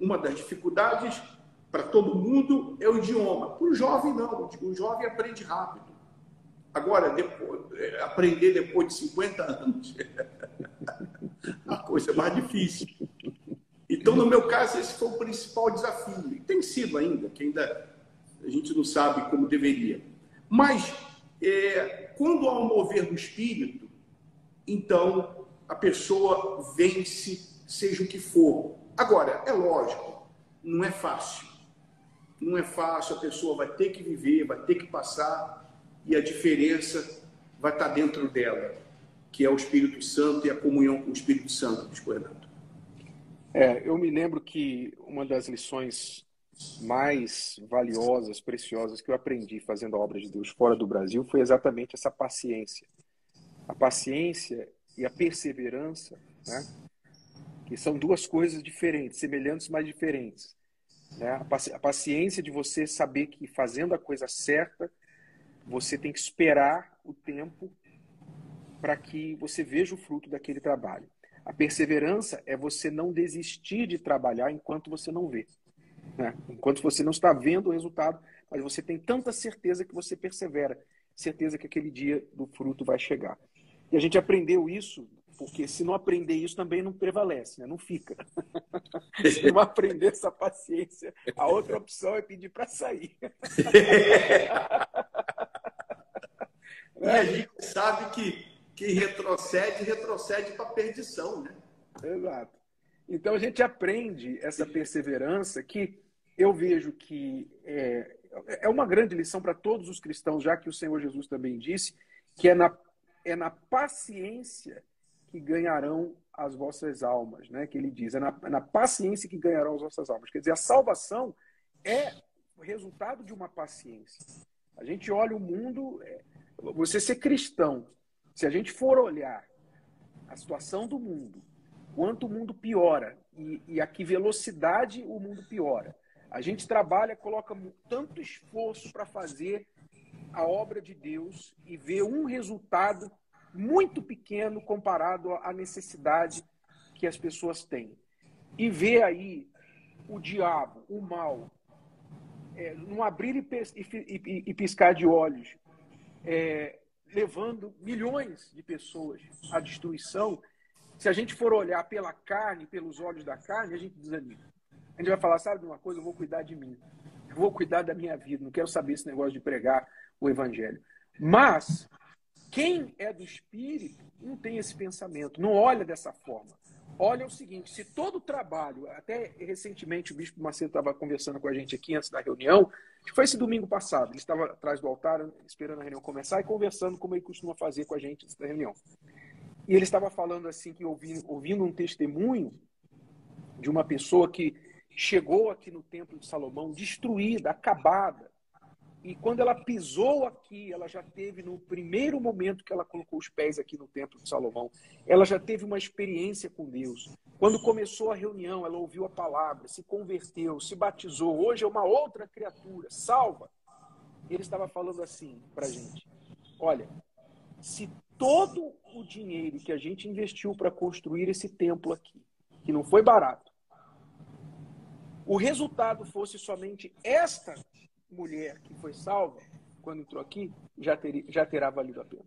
uma das dificuldades para todo mundo é o idioma. Para o jovem, não. O jovem aprende rápido. Agora, aprender depois de 50 anos, a coisa é mais difícil. Então, no meu caso, esse foi o principal desafio. E tem sido ainda, que ainda a gente não sabe como deveria. Mas, quando há um mover do Espírito, então a pessoa vence, seja o que for. Agora, é lógico, não é fácil. Não é fácil, a pessoa vai ter que viver, vai ter que passar, e a diferença vai estar dentro dela, que é o Espírito Santo e a comunhão com o Espírito Santo, Bispo Renato. Eu me lembro que uma das lições mais valiosas, preciosas que eu aprendi fazendo a obra de Deus fora do Brasil foi exatamente essa paciência. A paciência e a perseverança, né? Que são duas coisas diferentes, semelhantes, mas diferentes. Né? A paciência de você saber que fazendo a coisa certa, você tem que esperar o tempo para que você veja o fruto daquele trabalho. A perseverança é você não desistir de trabalhar enquanto você não vê. Né? Enquanto você não está vendo o resultado, mas você tem tanta certeza que você persevera, certeza que aquele dia do fruto vai chegar. E a gente aprendeu isso, porque se não aprender isso também não prevalece, né? Não fica. Se não aprender essa paciência, a outra opção é pedir para sair. E a gente sabe que quem retrocede para a perdição, né? Exato. Então a gente aprende essa perseverança que eu vejo que é uma grande lição para todos os cristãos, já que o Senhor Jesus também disse que é na paciência que ganharão as vossas almas, né? Que ele diz, é na paciência que ganharão as vossas almas. Quer dizer, a salvação é o resultado de uma paciência. A gente olha o mundo, você ser cristão, se a gente for olhar a situação do mundo, quanto o mundo piora e a que velocidade o mundo piora. A gente trabalha, coloca tanto esforço para fazer a obra de Deus e ver um resultado muito pequeno comparado à necessidade que as pessoas têm. E ver aí o diabo, o mal, num abrir e piscar de olhos, levando milhões de pessoas à destruição, se a gente for olhar pela carne, pelos olhos da carne, a gente desanima. A gente vai falar, sabe de uma coisa, eu vou cuidar de mim. Eu vou cuidar da minha vida, não quero saber esse negócio de pregar o evangelho. Mas quem é do Espírito não tem esse pensamento, não olha dessa forma. Olha o seguinte, se todo o trabalho, até recentemente o Bispo Macedo estava conversando com a gente aqui antes da reunião, acho que foi esse domingo passado, ele estava atrás do altar esperando a reunião começar e conversando como ele costuma fazer com a gente antes da reunião. E ele estava falando assim, que ouvindo um testemunho de uma pessoa que chegou aqui no Templo de Salomão destruída, acabada. E quando ela pisou aqui, ela já teve, no primeiro momento que ela colocou os pés aqui no Templo de Salomão, ela já teve uma experiência com Deus. Quando começou a reunião, ela ouviu a palavra, se converteu, se batizou. Hoje é uma outra criatura, salva. Ele estava falando assim para a gente, olha, se todo o dinheiro que a gente investiu para construir esse templo aqui, que não foi barato, o resultado fosse somente esta mulher que foi salva, quando entrou aqui, já terá valido a pena.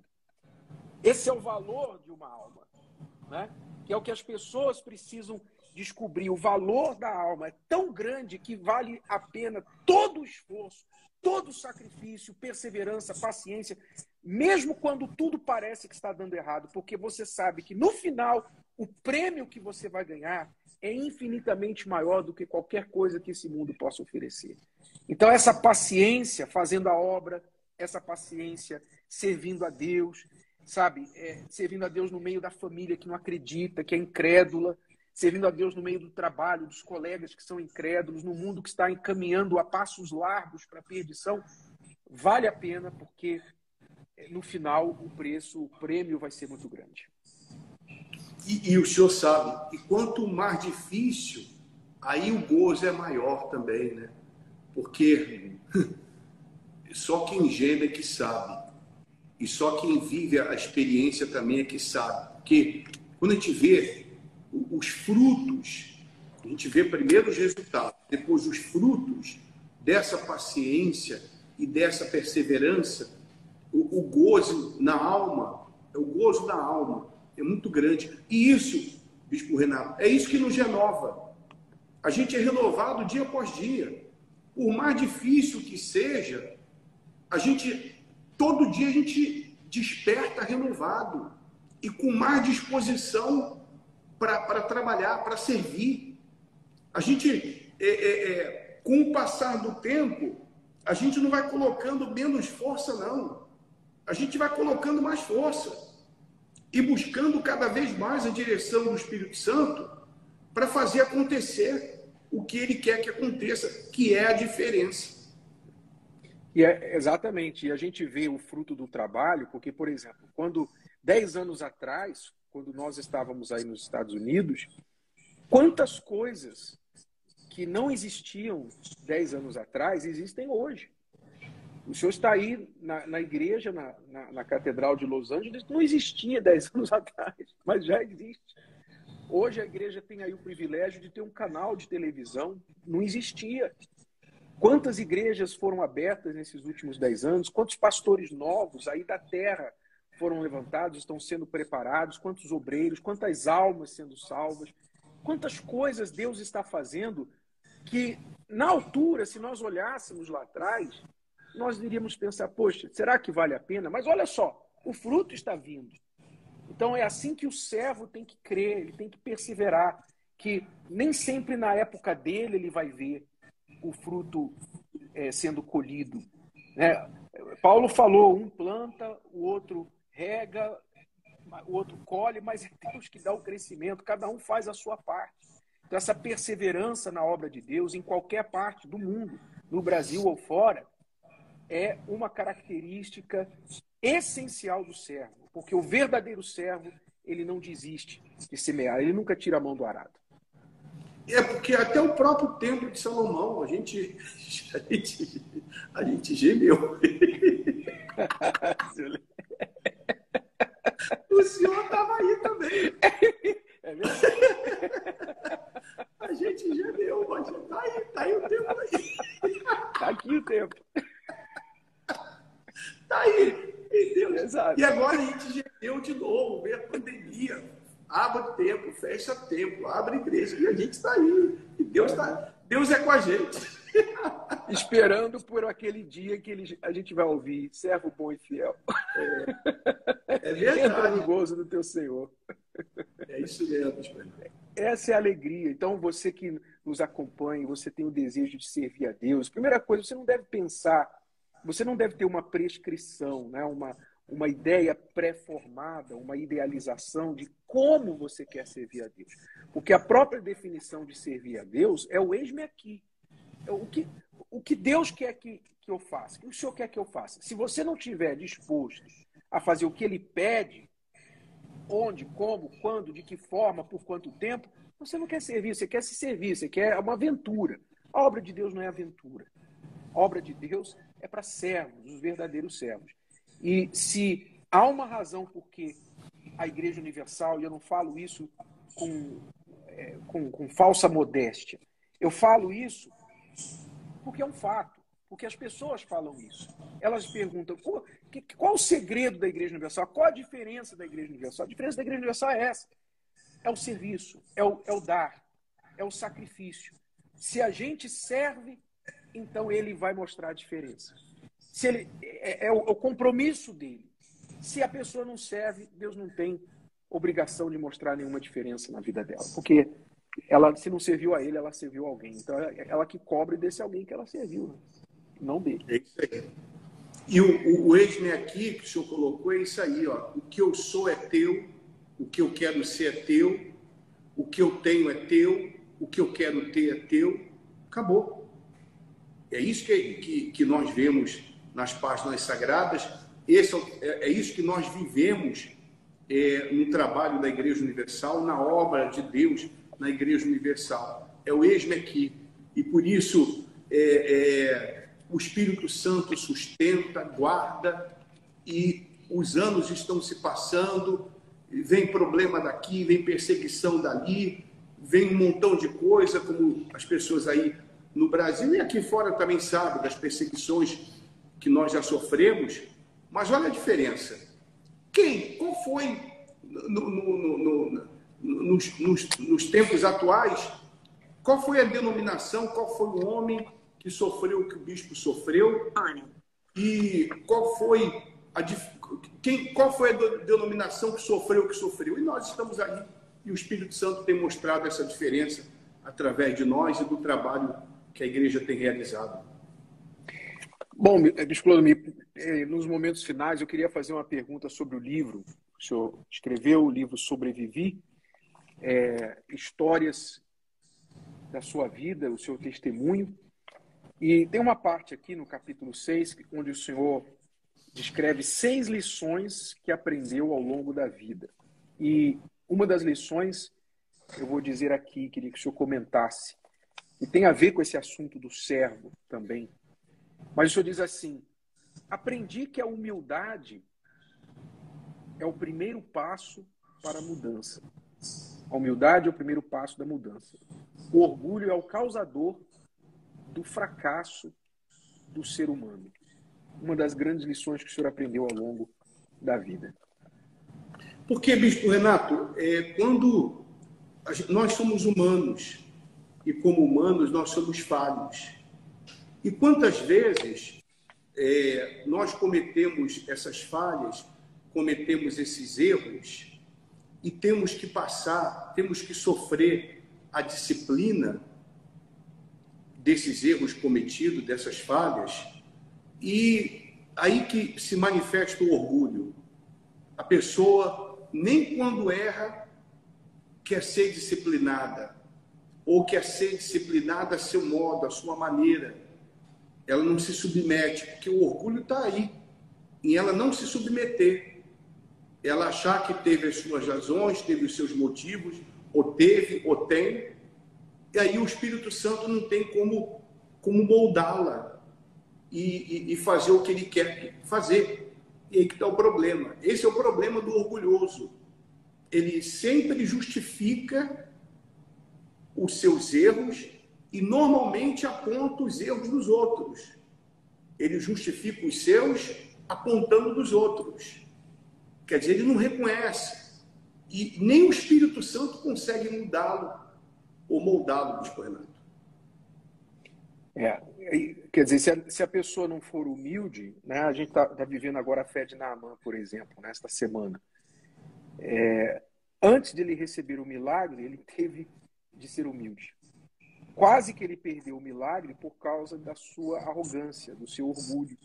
Esse é o valor de uma alma, né? Que é o que as pessoas precisam descobrir. O valor da alma é tão grande que vale a pena todo o esforço, todo o sacrifício, perseverança, paciência, mesmo quando tudo parece que está dando errado, porque você sabe que no final o prêmio que você vai ganhar é infinitamente maior do que qualquer coisa que esse mundo possa oferecer. Então, essa paciência fazendo a obra, essa paciência servindo a Deus, sabe? Servindo a Deus no meio da família que não acredita, que é incrédula, servindo a Deus no meio do trabalho, dos colegas que são incrédulos, no mundo que está encaminhando a passos largos para a perdição, vale a pena, porque no final o prêmio vai ser muito grande. E o senhor sabe, e quanto mais difícil, aí o gozo é maior também, né? Porque só quem geme é que sabe. E só quem vive a experiência também é que sabe. Porque quando a gente vê os frutos, a gente vê primeiro os resultados, depois os frutos dessa paciência e dessa perseverança, o gozo na alma, o gozo da alma é muito grande. E isso, Bispo Renato, é isso que nos renova. A gente é renovado dia após dia. Por mais difícil que seja, todo dia a gente desperta renovado e com mais disposição para trabalhar, para servir. A gente, com o passar do tempo, a gente não vai colocando menos força, não. A gente vai colocando mais força e buscando cada vez mais a direção do Espírito Santo para fazer acontecer o que ele quer que aconteça, que é a diferença. Exatamente. E a gente vê o fruto do trabalho, porque, por exemplo, 10 anos atrás, quando nós estávamos aí nos Estados Unidos, quantas coisas que não existiam 10 anos atrás existem hoje. O senhor está aí na igreja, na Catedral de Los Angeles, não existia 10 anos atrás, mas já existe. Hoje a igreja tem aí o privilégio de ter um canal de televisão, não existia. Quantas igrejas foram abertas nesses últimos 10 anos? Quantos pastores novos aí da terra foram levantados, estão sendo preparados? Quantos obreiros? Quantas almas sendo salvas? Quantas coisas Deus está fazendo que, na altura, se nós olhássemos lá atrás, nós iríamos pensar, poxa, será que vale a pena? Mas olha só, o fruto está vindo. Então é assim que o servo tem que crer, ele tem que perseverar, que nem sempre na época dele ele vai ver o fruto sendo colhido. Paulo falou, um planta, o outro rega, o outro colhe, mas é Deus que dá o crescimento, cada um faz a sua parte. Então essa perseverança na obra de Deus, em qualquer parte do mundo, no Brasil ou fora, é uma característica essencial do servo, porque o verdadeiro servo, ele não desiste de semear, ele nunca tira a mão do arado. Porque até o próprio Templo de Salomão, a gente gemeu. O senhor estava aí também. É verdade. A gente gemeu, mas tá aí o tempo aí. Tá aqui o tempo. Tá aí, entendeu? Exato. E agora a gente gemeu de novo, vem a pandemia. Abre tempo, fecha tempo, abre igreja. E a gente está aí. E Deus é com a gente. Esperando por aquele dia que a gente vai ouvir, servo bom e fiel. É verdade. Entra no gozo do teu Senhor. É isso mesmo, Espírito. Essa é a alegria. Então, você que nos acompanha, você tem o desejo de servir a Deus. Primeira coisa, você não deve pensar, você não deve ter uma prescrição, né? Uma ideia pré-formada, uma idealização de como você quer servir a Deus. Porque a própria definição de servir a Deus é o eis-me aqui. O que Deus quer que eu faça, o que o Senhor quer que eu faça. Se você não estiver disposto a fazer o que Ele pede, onde, como, quando, de que forma, por quanto tempo, você não quer servir, você quer se servir, você quer uma aventura. A obra de Deus não é aventura. A obra de Deus é para servos, os verdadeiros servos. E se há uma razão por que a Igreja Universal, e eu não falo isso com falsa modéstia, eu falo isso porque é um fato, porque as pessoas falam isso. Elas perguntam, qual o segredo da Igreja Universal? Qual a diferença da Igreja Universal? A diferença da Igreja Universal é essa. É o serviço, é o dar, é o sacrifício. Se a gente serve, então ele vai mostrar a diferença. Se ele, é o compromisso dele. Se a pessoa não serve, Deus não tem obrigação de mostrar nenhuma diferença na vida dela. Porque ela, se não serviu a ele, ela serviu a alguém. Então, ela que cobra desse alguém que ela serviu, né? Não dele. É isso aí. E o eis-me aqui que o senhor colocou é isso aí, ó. O que eu sou é teu, o que eu quero ser é teu, o que eu tenho é teu, o que eu quero ter é teu. Acabou. É isso que nós vemos nas páginas sagradas. É isso que nós vivemos no trabalho da Igreja Universal, na obra de Deus na Igreja Universal. É o eis-me aqui. E por isso o Espírito Santo sustenta, guarda, e os anos estão se passando, vem problema daqui, vem perseguição dali, vem um montão de coisa, como as pessoas aí no Brasil e aqui fora também sabem das perseguições que nós já sofremos. Mas olha a diferença. Qual foi, nos tempos atuais, qual foi a denominação, qual foi o homem que sofreu o que o bispo sofreu? E qual foi a denominação que sofreu o que sofreu? E nós estamos aí. E o Espírito Santo tem mostrado essa diferença através de nós e do trabalho que a igreja tem realizado. Bom, Bispo Clodomir, nos momentos finais eu queria fazer uma pergunta sobre o livro. O senhor escreveu o livro Sobrevivi, histórias da sua vida, o seu testemunho. E tem uma parte aqui no capítulo 6, onde o senhor descreve 6 lições que aprendeu ao longo da vida. E uma das lições, eu vou dizer aqui, queria que o senhor comentasse, e tem a ver com esse assunto do servo também. Mas o senhor diz assim: aprendi que a humildade é o primeiro passo para a mudança. A humildade é o primeiro passo da mudança. O orgulho é o causador do fracasso do ser humano. Uma das grandes lições que o senhor aprendeu ao longo da vida. Porque, Bispo Renato, quando nós somos humanos, e como humanos nós somos falhos. E quantas vezes nós cometemos essas falhas, cometemos esses erros, e temos que passar, temos que sofrer a disciplina desses erros cometidos, dessas falhas, e aí que se manifesta o orgulho. A pessoa, nem quando erra, quer ser disciplinada, ou quer ser disciplinada a seu modo, a sua maneira. Ela não se submete, porque o orgulho está aí, em ela não se submeter. Ela achar que teve as suas razões, teve os seus motivos, ou teve, ou tem, e aí o Espírito Santo não tem como moldá-la e fazer o que ele quer fazer. E aí que está o problema. Esse é o problema do orgulhoso. Ele sempre justifica os seus erros e normalmente aponta os erros dos outros. Ele justifica os seus apontando dos outros. Quer dizer, ele não reconhece. E nem o Espírito Santo consegue mudá-lo ou moldá-lo, Bispo Renato. Quer dizer, se a pessoa não for humilde, né, a gente está vivendo agora a fé de Naamã, por exemplo, nesta semana. Antes de ele receber o milagre, ele teve de ser humilde. Quase que ele perdeu o milagre por causa da sua arrogância, do seu orgulho,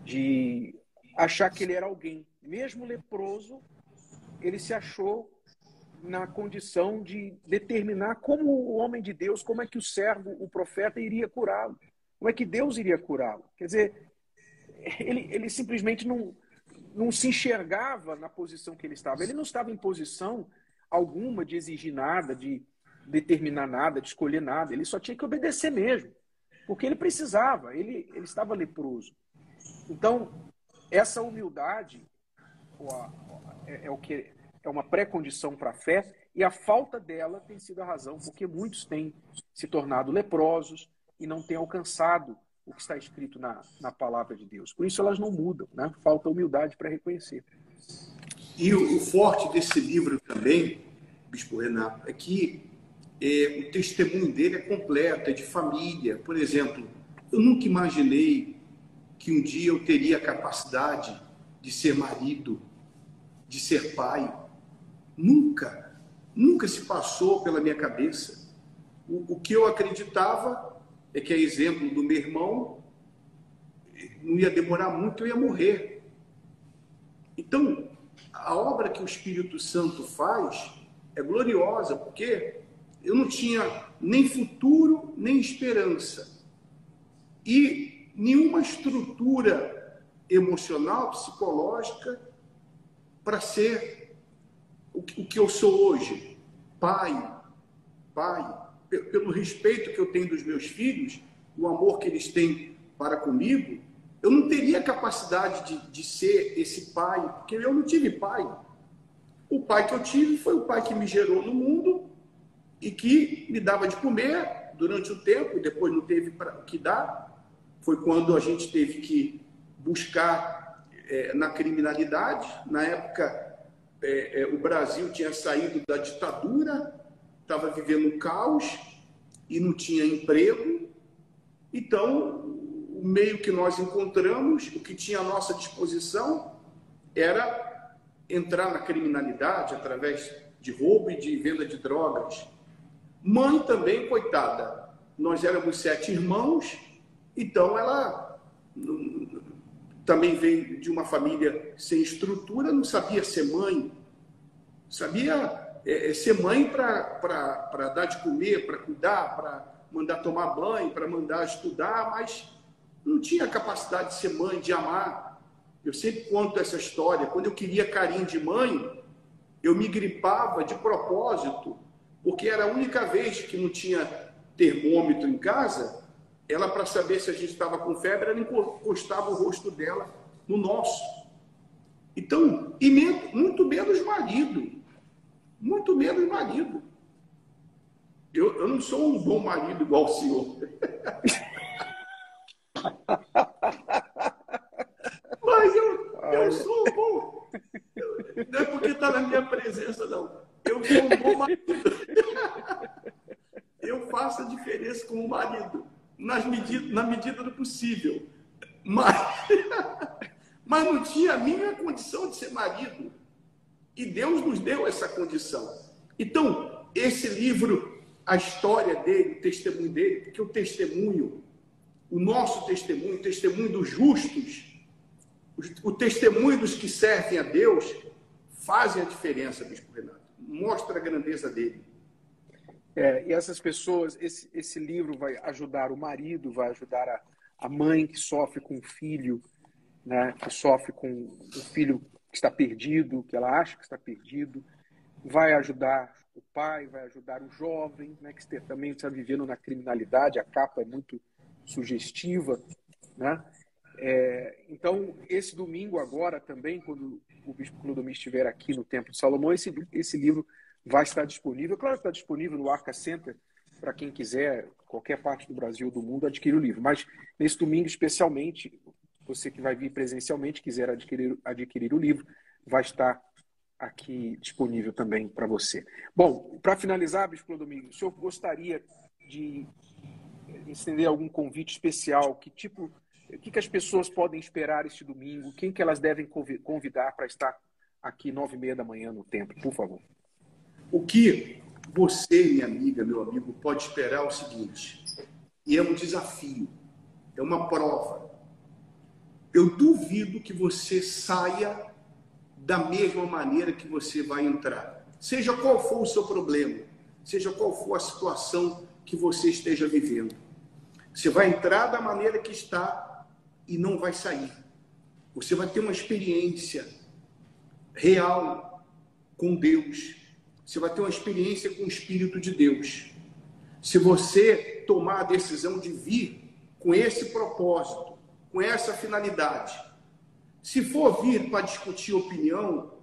de achar que ele era alguém. Mesmo leproso, ele se achou na condição de determinar como o homem de Deus, como é que o servo, o profeta, iria curá-lo. Como é que Deus iria curá-lo. Quer dizer, ele simplesmente não se enxergava na posição que ele estava. Ele não estava em posição alguma de exigir nada, de determinar nada, de escolher nada. Ele só tinha que obedecer mesmo, porque ele precisava, ele estava leproso. Então, essa humildade é uma pré-condição para a fé, e a falta dela tem sido a razão porque muitos têm se tornado leprosos e não têm alcançado o que está escrito na palavra de Deus. Por isso elas não mudam, né? Falta humildade para reconhecer. E o forte desse livro também, Bispo Renato, é que o testemunho dele é completo, é de família. Por exemplo, eu nunca imaginei que um dia eu teria a capacidade de ser marido, de ser pai. Nunca se passou pela minha cabeça. O que eu acreditava é que, a exemplo do meu irmão, não ia demorar muito, eu ia morrer. Então, a obra que o Espírito Santo faz é gloriosa, porque eu não tinha nem futuro, nem esperança. E nenhuma estrutura emocional, psicológica, para ser o que eu sou hoje, pai, pelo respeito que eu tenho dos meus filhos, o amor que eles têm para comigo, eu não teria capacidade de ser esse pai, porque eu não tive pai. O pai que eu tive foi o pai que me gerou no mundo e que me dava de comer durante o tempo, e depois não teve o que dar. Foi quando a gente teve que buscar na criminalidade. Na época, o Brasil tinha saído da ditadura, estava vivendo um caos e não tinha emprego. Então, o meio que nós encontramos, o que tinha à nossa disposição, era entrar na criminalidade através de roubo e de venda de drogas. Mãe também, coitada. Nós éramos 7 irmãos, então ela também veio de uma família sem estrutura, não sabia ser mãe. Sabia ser mãe para dar de comer, para cuidar, para mandar tomar banho, para mandar estudar, mas não tinha capacidade de ser mãe, de amar. Eu sempre conto essa história. Quando eu queria carinho de mãe, eu me gripava de propósito, porque era a única vez que não tinha termômetro em casa. Ela, para saber se a gente estava com febre, ela encostava o rosto dela no nosso. Então, e muito menos marido. Muito menos marido. Eu não sou um bom marido igual o senhor. Mas eu sou um bom. Não é porque está na minha presença, não. Eu sou um bom marido. Eu faço a diferença como marido, na medida do possível. Mas não tinha a minha condição de ser marido. E Deus nos deu essa condição. Então, esse livro, a história dele, o testemunho dele, porque o testemunho, o nosso testemunho, o testemunho dos justos, o testemunho dos que servem a Deus, fazem a diferença, Bispo Renato. Mostra a grandeza dele. E essas pessoas, esse livro vai ajudar o marido, vai ajudar a mãe que sofre com o filho, né, que sofre com o filho que está perdido, que ela acha que está perdido, vai ajudar o pai, vai ajudar o jovem, né, que também está vivendo na criminalidade. A capa é muito sugestiva, né? Então, esse domingo agora também, quando o Bispo Clodomir estiver aqui no Templo de Salomão, esse livro vai estar disponível. Claro que está disponível no Arca Center, para quem quiser, qualquer parte do Brasil ou do mundo, adquirir o livro. Mas nesse domingo, especialmente, você que vai vir presencialmente, quiser adquirir o livro, vai estar aqui disponível também para você. Bom, para finalizar, Bispo Clodomir, o senhor gostaria de estender algum convite especial? O que as pessoas podem esperar este domingo? Quem que elas devem convidar para estar aqui 9h30 da manhã no templo, por favor? O que você, minha amiga, meu amigo, pode esperar é o seguinte, e é um desafio, é uma prova. Eu duvido que você saia da mesma maneira que você vai entrar. Seja qual for o seu problema, seja qual for a situação que você esteja vivendo. Você vai entrar da maneira que está e não vai sair. Você vai ter uma experiência real com Deus. Você vai ter uma experiência com o Espírito de Deus. Se você tomar a decisão de vir com esse propósito, com essa finalidade, se for vir para discutir opinião,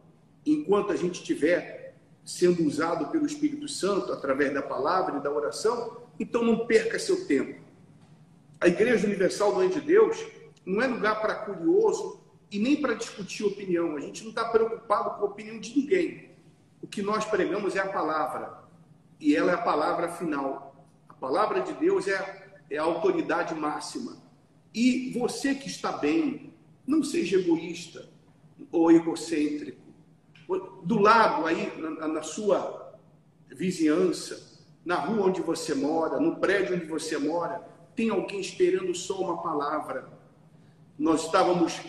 enquanto a gente estiver sendo usado pelo Espírito Santo, através da palavra e da oração, então não perca seu tempo. A Igreja Universal do Reino de Deus não é lugar para curioso e nem para discutir opinião. A gente não está preocupado com a opinião de ninguém. O que nós pregamos é a palavra, e ela é a palavra final. A palavra de Deus é a autoridade máxima. E você que está bem, não seja egoísta ou egocêntrico. Do lado aí, na sua vizinhança, na rua onde você mora, no prédio onde você mora, tem alguém esperando só uma palavra. Nós estávamos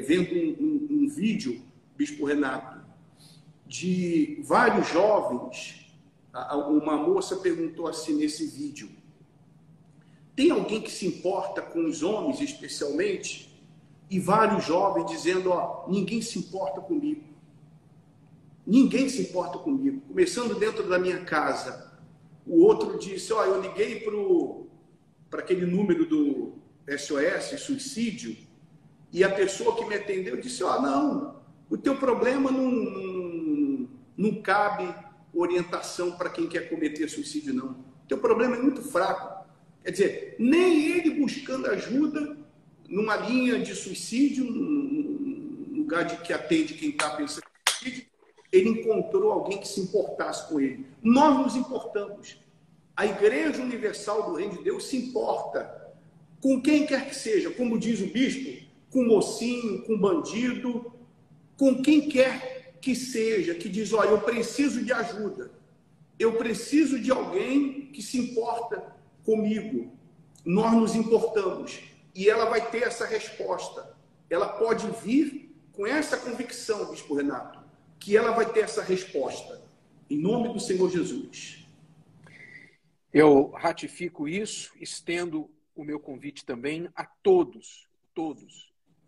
vendo um vídeo, Bispo Renato, de vários jovens. Uma moça perguntou assim nesse vídeo: tem alguém que se importa com os homens especialmente? E vários jovens dizendo: ninguém se importa comigo. Ninguém se importa comigo. Começando dentro da minha casa. O outro disse: eu liguei para aquele número do SOS, suicídio, e a pessoa que me atendeu disse: não, o teu problema não cabe orientação para quem quer cometer suicídio, não. O teu problema é muito fraco. Quer dizer, nem ele buscando ajuda numa linha de suicídio, num lugar que atende quem está pensando em suicídio, ele encontrou alguém que se importasse com ele. Nós nos importamos. A Igreja Universal do Reino de Deus se importa com quem quer que seja, como diz o bispo, com mocinho, com bandido, com quem quer que seja, que diz: eu preciso de ajuda, eu preciso de alguém que se importa comigo. Nós nos importamos. E ela vai ter essa resposta. Ela pode vir com essa convicção, Bispo Renato, que ela vai ter essa resposta. Em nome do Senhor Jesus. Eu ratifico isso, estendo o meu convite também a todos.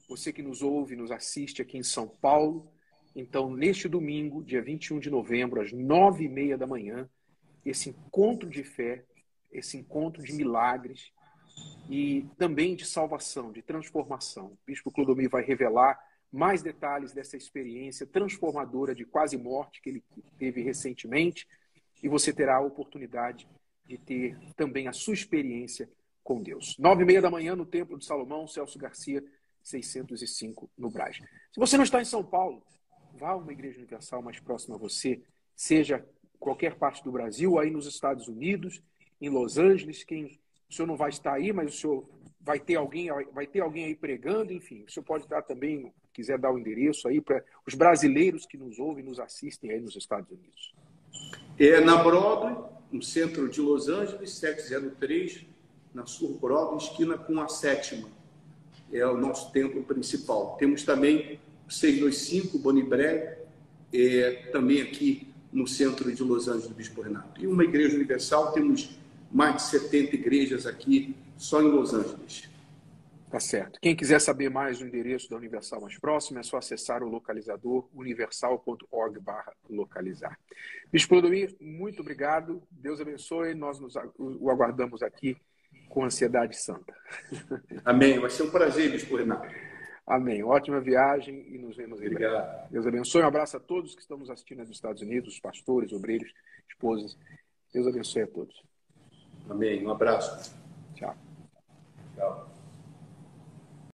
Você que nos ouve, nos assiste aqui em São Paulo. Então, neste domingo, dia 21 de novembro, às 9h30 da manhã, esse encontro de fé, esse encontro de milagres e também de salvação, de transformação. O Bispo Clodomir vai revelar mais detalhes dessa experiência transformadora de quase morte que ele teve recentemente, e você terá a oportunidade de ter também a sua experiência com Deus. 9h30 da manhã no Templo de Salomão, Celso Garcia, 605, no Brás. Se você não está em São Paulo, vá a uma Igreja Universal mais próxima a você, seja qualquer parte do Brasil, aí nos Estados Unidos, em Los Angeles. O senhor não vai estar aí, mas o senhor vai ter alguém aí pregando, enfim. O senhor pode dar também, quiser dar o endereço aí para os brasileiros que nos ouvem, nos assistem aí nos Estados Unidos. Na Broadway, no centro de Los Angeles, 703, na Sur Broadway, esquina com a 7ª. É o nosso templo principal. Temos também 625, Bonibré, também aqui no centro de Los Angeles, Bispo Renato. E uma Igreja Universal, temos mais de 70 igrejas aqui, só em Los Angeles. Tá certo. Quem quiser saber mais do endereço da Universal mais próximo, é só acessar o localizador universal.org/localizar. Bispo Clodomir, muito obrigado. Deus abençoe. Nós o aguardamos aqui com ansiedade santa. Amém. Vai ser um prazer, Bispo Renato. Amém. Ótima viagem e nos vemos em breve. Obrigado. Deus abençoe. Um abraço a todos que estão nos assistindo nos Estados Unidos, pastores, obreiros, esposas. Deus abençoe a todos. Amém. Um abraço. Tchau.